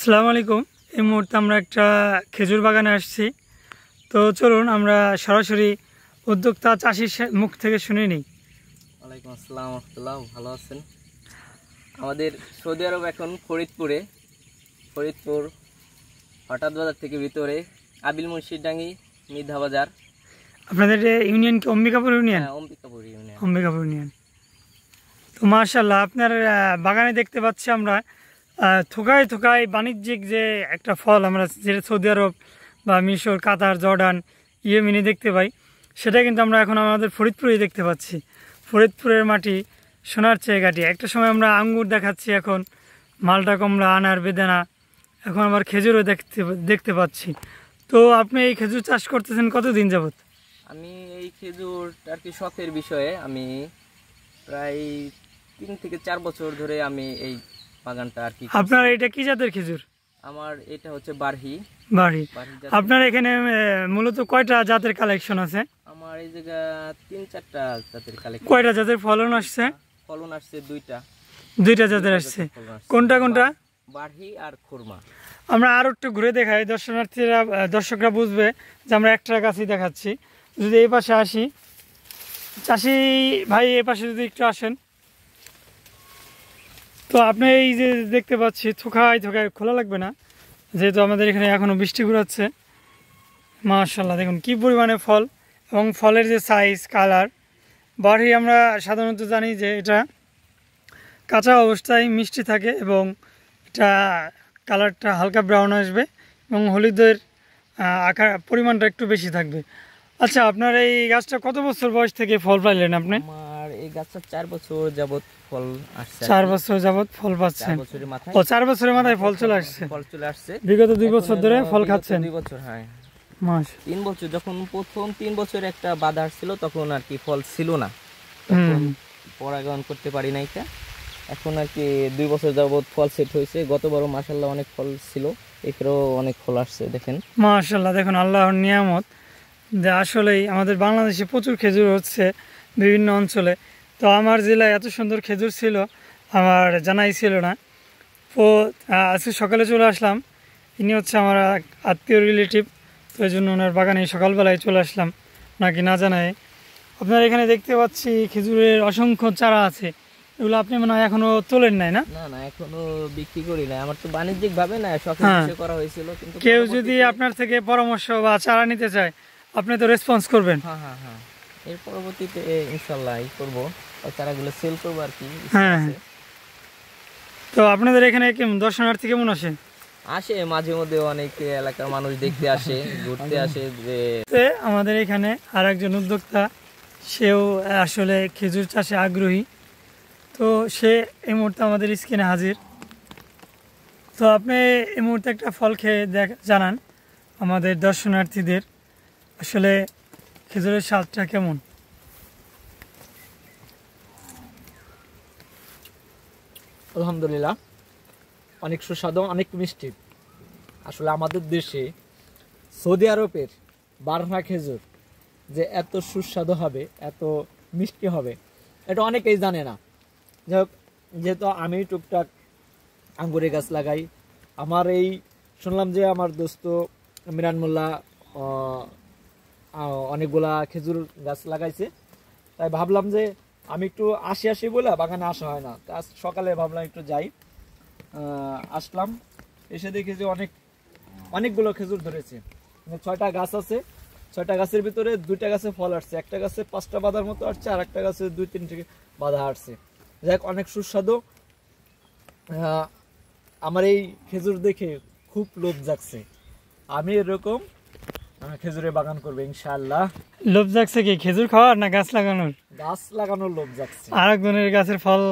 আসসালামু আলাইকুম। এই মুহূর্তে আমরা একটা খেজুর বাগানে আসছি। তো চলুন আমরা সরাসরি উদ্যোক্তা চাষির মুখ থেকে শুনে নিই। ওয়ালাইকুম আসসালাম রাহমাতুল্লাহ। ভালো আছেন? আমাদের সৌদি আরব এখন ফরিদপুর হঠাৎ বাজার থেকে ভিতরে আবিল মুন্সিরডাঙ্গি মিধা বাজার। আপনাদের ইউনিয়ন কি Ambikapur union? Ambikapur union. Ambikapur union. তো মাশাআল্লাহ, আপনার বাগানে দেখতে পাচ্ছি আমরা থোকায় থোকায় বাণিজ্যিক যে একটা ফল আমরা যেটা সৌদি আরব বা মিশর, কাতার, জর্ডান, ইয়েমেনে দেখতে পাই, সেটা কিন্তু আমরা এখন আমাদের ফরিদপুরেই দেখতে পাচ্ছি। ফরিদপুরের মাটি সোনার চেয়ে কাটি। একটা সময় আমরা আঙ্গুর দেখাচ্ছি, এখন মালটা, কমলা, আনার, বেদানা, এখন আবার খেজুরও দেখতে পাচ্ছি। তো আপনি এই খেজুর চাষ করতেছেন কতদিন যাবত? আমি এই খেজুর আর কি শখের বিষয়ে আমি প্রায় 3 থেকে 4 বছর ধরে আমি এই বাগানটা আর কি। আপনার এটা কি জাতের খেজুর? আমার এটা হচ্ছে বারহি। আপনার এখানে মূলত কয়টা জাতের কালেকশন আছে? আমার এই জায়গা 3-4টা জাতের কালেকশন। কয়টা জাতের ফলন আসছে? ফলন আসছে দুইটা জাতের আসছে। কোনটা কোনটা? বারহি আর খুরমা। আমরা আরো একটু ঘুরে দেখাই, দর্শকরা বুঝবে যে আমরা একটা গাছই দেখাচ্ছি। যদি এই পাশে আসি, চাষি ভাই এই পাশে যদি একটু আসেন, তো আপনি এই যে দেখতে পাচ্ছি থোকায় থোকায়, খোলা লাগবে না যেহেতু আমাদের এখানে এখনো বৃষ্টি ঘুরাচ্ছে। মাশাআল্লাহ, দেখুন কি পরিমাণে ফল এবং ফলের যে সাইজ, কালার। বারহি আমরা সাধারণত জানি যে এটা কাঁচা অবস্থায় মিষ্টি থাকে এবং এটা কালারটা হালকা ব্রাউন আসবে এবং হলুদের আকার পরিমাণটা একটু বেশি থাকবে। আচ্ছা, আপনার এই গাছটা কত বছর বয়স থেকে ফল পাইলেন আপনি? আমার এই গাছটা 4 বছর যাবত ফল আসছে। 4 বছর যাবত ফল পাচ্ছেন? 4 বছরের মাথায় ফল চলে আসছে। বিগত 2 বছর ধরে ফল খাচ্ছেন? 2 বছর, হ্যাঁ। 3 বছর, যখন প্রথম 3 বছর একটা বাধা আসছিল তখন আর কি ফল ছিল না, পরাগায়ন করতে পারি নাই। এখন আর কি 2 বছর যাবত ফল সেট হয়েছে। গতবারও মাশাআল্লাহ অনেক ফল ছিল, এবারেও অনেক ফল আসছে। দেখেন মাশাআল্লাহ, দেখুন আল্লাহর নিয়ামত যে আসলেই আমাদের বাংলাদেশে প্রচুর খেজুর হচ্ছে বিভিন্ন অঞ্চলে। তো আমার জেলায় এত সুন্দর খেজুর ছিল আমার জানাই ছিল না। তো আজকে সকালে চলে আসলাম। ইনি হচ্ছে আমার আত্মীয় রিলেটিভ, তো এই জন্য ওনার বাগানে সকালবেলায় চলে আসলাম নাকি না জানায়। আপনার এখানে দেখতে পাচ্ছি খেজুরের অসংখ্য চারা আছে, এগুলো আপনি মনে হয় এখনো তোলেন নাই? না না, এখনো বিক্রি করি না। আমার তো বাণিজ্যিক ভাবে না, শখের বিষয় করা হয়েছিল। কিন্তু কেউ যদি আপনার থেকে পরামর্শ বা চারা নিতে চায়, আপনি তো রেসপন্স করবেন? হ্যাঁ, এর পরবর্তীতে ইনশাআল্লাহ করব, চারাগুলো সেল করব আর কি। হ্যাঁ। তো আপনাদের এখানে কেমন দর্শনার্থী কেমন আসে? মাঝে মধ্যে অনেক এলাকার মানুষ দেখতে আসে, ঘুরতে আসে। আমাদের এখানে আর একজন উদ্যোক্তা, সেও আসলে খেজুর চাষে আগ্রহী। তো সে এই মুহূর্তে আমাদের স্ক্রিনে হাজির। তো আপনি এই মুহূর্তে একটা ফল খেয়ে জানান আমাদের দর্শনার্থীদের আসলে খেজুরের স্বাদটা কেমন। আলহামদুলিল্লাহ, অনেক সুস্বাদু, অনেক মিষ্টি। আসলে আমাদের দেশে সৌদি আরবের বারহা খেজুর যে এত সুস্বাদু হবে, এত মিষ্টি হবে, এটা অনেকেই জানে না। যেহেতু আমি টুকটাক আঙ্গুরের গাছ লাগাই, আমার এই শুনলাম যে আমার দোস্ত মিরান মোল্লা অনেকগুলা খেজুর গাছ লাগাইছে, তাই ভাবলাম যে আমি একটু আসি বলে বাগানে আসা হয় না। আজ সকালে ভাবলাম একটু যাই, আসলাম, এসে দেখি যে অনেকগুলো খেজুর ধরেছে। 6টা গাছ আছে, 6টা গাছের ভিতরে 2টা গাছে ফল আসছে, একটা গাছে 5টা বাঁধার মতো আসছে, আর একটা গাছে 2-3টি বাঁধা আসছে। যাক, অনেক সুস্বাদু। আমার এই খেজুর দেখে খুব লোভ জাগছে, আমি এরকম খেজুরের বাগান করবো ইনশাআল্লাহ। লোভ জাগছে কি খেজুর খাওয়ার না গাছ লাগানোর? গাছ লাগানোর লোভ জাগছে। আরেকজনের গাছের ফল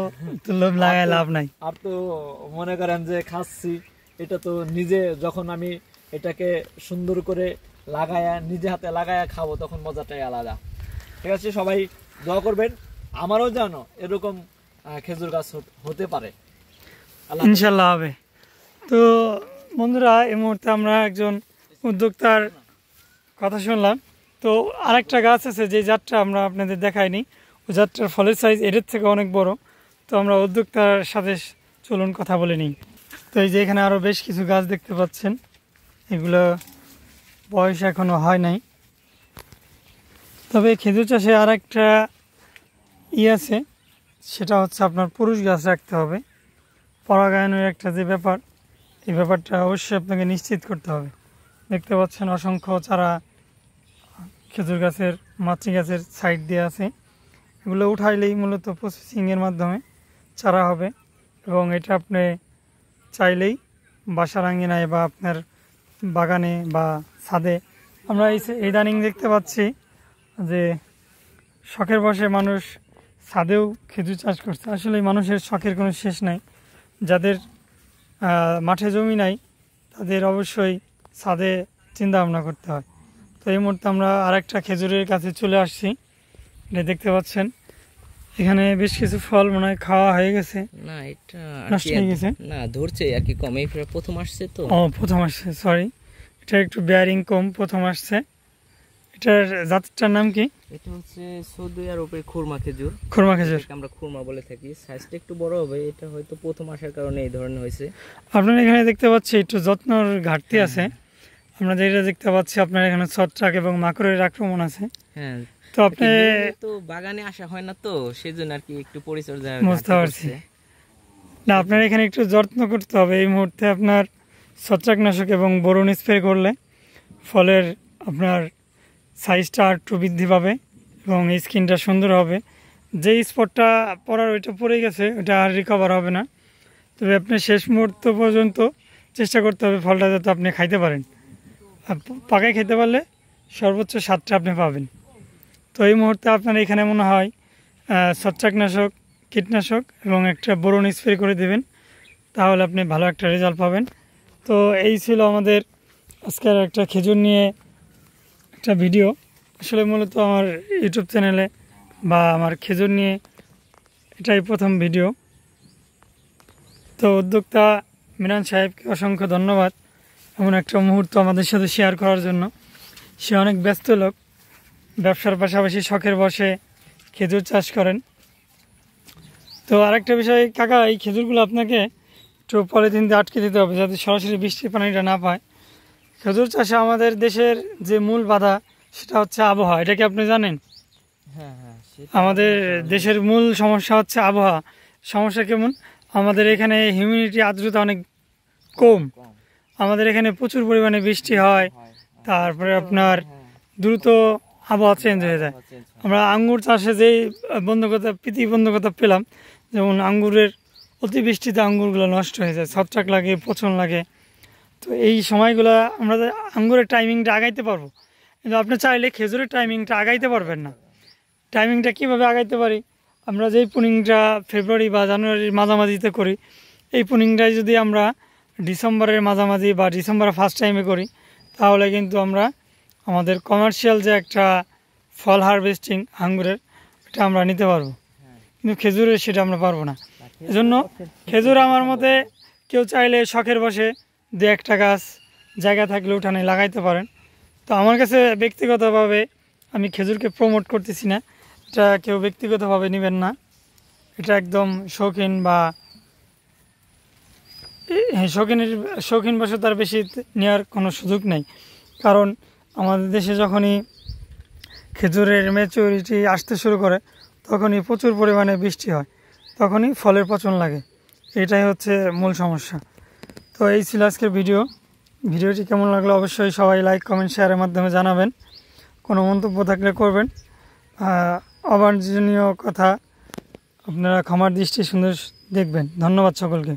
তো লোভ লাগায় লাভ নাই। আর তো মনে করেন যে খাচ্ছি, এটা তো নিজে যখন আমি এটাকে সুন্দর করে লাগায়া নিজে হাতে লাগায়া খাবো তখন মজাটাই আলাদা। ঠিক আছে, সবাই দোয়া করবেন আমারও যেন এরকম খেজুর গাছ হতে পারে, ইনশাল্লাহ হবে। তো বন্ধুরা, এই মুহূর্তে আমরা একজন উদ্যোক্তার কথা শুনলাম। তো আরেকটা গাছ আছে যে জাতটা আমরা আপনাদের দেখাইনি, ওই জাতটার ফলের সাইজ এর থেকে অনেক বড়। তো আমরা উদ্যোক্তার সাথে চলুন কথা বলে নিই। তো এই যে এখানে আরও বেশ কিছু গাছ দেখতে পাচ্ছেন, এগুলো বয়স এখনও হয় নাই। তবে খেজুর চাষে আর একটা আছে, সেটা হচ্ছে আপনার পুরুষ গাছ রাখতে হবে। পরাগায়নের একটা যে ব্যাপার, এই ব্যাপারটা অবশ্যই আপনাকে নিশ্চিত করতে হবে। দেখতে পাচ্ছেন অসংখ্য চারা খেজুর গাছের, মাতৃ গাছের সাইড দিয়ে আছে। এগুলো উঠাইলেই মূলত প্রসেসিংয়ের মাধ্যমে চারা হবে, এবং এটা আপনি চাইলেই বাসার আঙ্গিনায় বা আপনার বাগানে বা ছাদে, আমরা ইদানিং দেখতে পাচ্ছি যে শখের বশে মানুষ ছাদেও খেজুর চাষ করছে। আসলে মানুষের শখের কোনো শেষ নাই। যাদের মাঠে জমি নাই তাদের অবশ্যই ছাদে চিন্তা ভাবনা করতে হয়। তো এই মুহূর্তে আমরা আরেকটা খেজুরের কাছে চলে আসছি। এটা দেখতে পাচ্ছেন এখানে বেশ কিছু ফল মনে হয় খাওয়া হয়ে গেছে, না এটা নষ্ট হয়ে গেছে, না ধরছে আর কি কম, এই প্রথম আসছে তো। ও প্রথম আসছে, সরি, এটা একটু বেয়ারিং কম, প্রথম আসছে। এটার জাতটার নাম কি? এটা হচ্ছে সৌদি আরবের খুরমা খেজুর। খুরমা খেজুর, এটাকে আমরা খুরমা বলে থাকি। সাইজটা একটু বড় হবে, এটা হয়তো প্রথম আসার কারণে এই ধরনের হয়েছে। আপনার এখানে দেখতে পাচ্ছি একটু যত্নর ঘাটতি আছে। আমরা যেটা দেখতে পাচ্ছি আপনার এখানে ছত্রাক এবং মাকড়ের আক্রমণ আছে। হ্যাঁ, তো আপনি তো বাগানে আসা হয় না, তো সেজন্য আর কি একটু পরিচর্যা বুঝতে পারছি। না, আপনার এখানে একটু যত্ন করতে হবে। এই মুহূর্তে আপনার ছত্রাকনাশক এবং বোরন স্প্রে করলে ফলের আপনার সাইজটা আর একটু বৃদ্ধি পাবে এবং স্কিনটা সুন্দর হবে। যেই স্পটটা পড়ার ওইটা পড়ে গেছে ওটা আর রিকভার হবে না। তবে আপনি শেষ মুহূর্ত পর্যন্ত চেষ্টা করতে হবে ফলটা যাতে আপনি খাইতে পারেন। আর পাকায় খেতে পারলে সর্বোচ্চ স্বাদটা আপনি পাবেন। তো এই মুহূর্তে আপনার এখানে মনে হয় ছত্রাকনাশক, কীটনাশক এবং একটা বোরন স্প্রে করে দেবেন, তাহলে আপনি ভালো একটা রেজাল্ট পাবেন। তো এই ছিল আমাদের আজকের একটা খেজুর নিয়ে একটা ভিডিও। আসলে মূলত আমার ইউটিউব চ্যানেলে বা আমার খেজুর নিয়ে এটাই প্রথম ভিডিও। তো উদ্যোক্তা মিরান সাহেবকে অসংখ্য ধন্যবাদ এমন একটা মুহূর্ত আমাদের সাথে শেয়ার করার জন্য। সে অনেক ব্যস্ত লোক, ব্যবসার পাশাপাশি শখের বশে খেজুর চাষ করেন। তো আরেকটা বিষয় কাকা, এই খেজুরগুলো আপনাকে একটু পলিথিন দিয়ে আটকে দিতে হবে যাতে সরাসরি বৃষ্টির পানিটা না পায়। খেজুর চাষে আমাদের দেশের যে মূল বাধা সেটা হচ্ছে আবহাওয়া, এটা কি আপনি জানেন? হ্যাঁ হ্যাঁ, আমাদের দেশের মূল সমস্যা হচ্ছে আবহাওয়া। সমস্যা কেমন? আমাদের এখানে হিউমিডিটি, আর্দ্রতা অনেক কম। আমাদের এখানে প্রচুর পরিমাণে বৃষ্টি হয়, তারপরে আপনার দ্রুত আবহাওয়া চেঞ্জ হয়ে যায়। আমরা আঙ্গুর চাষে যেই প্রতিবন্ধকতা পেলাম, যেমন আঙ্গুরের অতিবৃষ্টিতে আঙ্গুরগুলো নষ্ট হয়ে যায়, ছত্রাক লাগে, পচন লাগে। তো এই সময়গুলো আমরা আঙ্গুরের টাইমিংটা আগাইতে পারবো, কিন্তু আপনি চাইলে খেজুরের টাইমিংটা আগাইতে পারবেন না। টাইমিংটা কীভাবে আগাইতে পারি? আমরা যেই পুনিংটা ফেব্রুয়ারি বা জানুয়ারির মাঝামাঝিতে করি, এই পুনিংটাই যদি আমরা ডিসেম্বরের মাঝামাঝি বা ডিসেম্বরের ফার্স্ট টাইমে করি, তাহলে কিন্তু আমরা আমাদের কমার্শিয়াল যে একটা ফল হারভেস্টিং আঙ্গুরের, এটা আমরা নিতে পারবো, কিন্তু খেজুরের সেটা আমরা পারবো না। এজন্য খেজুর আমার মতে কেউ চাইলে শখের বসে দু একটা গাছ জায়গা থাকলে উঠানে লাগাইতে পারেন। তো আমার কাছে ব্যক্তিগতভাবে আমি খেজুরকে প্রমোট করতেছি না, এটা কেউ ব্যক্তিগতভাবে নেবেন না। এটা একদম শৌখিন বা শৌখিন বসে তার বেশি নেওয়ার কোনো সুযোগ নেই। কারণ আমাদের দেশে যখনই খেজুরের ম্যাচুরিটি আসতে শুরু করে তখনই প্রচুর পরিমাণে বৃষ্টি হয়, তখনই ফলের পচন লাগে। এটাই হচ্ছে মূল সমস্যা। তো এই ছিল আজকের ভিডিওটি কেমন লাগলো অবশ্যই সবাই লাইক, কমেন্ট, শেয়ারের মাধ্যমে জানাবেন। কোনো মন্তব্য থাকলে করবেন। অবাঞ্ছনীয় কথা আপনারা ক্ষমার দৃষ্টি সুন্দর দেখবেন। ধন্যবাদ সকলকে।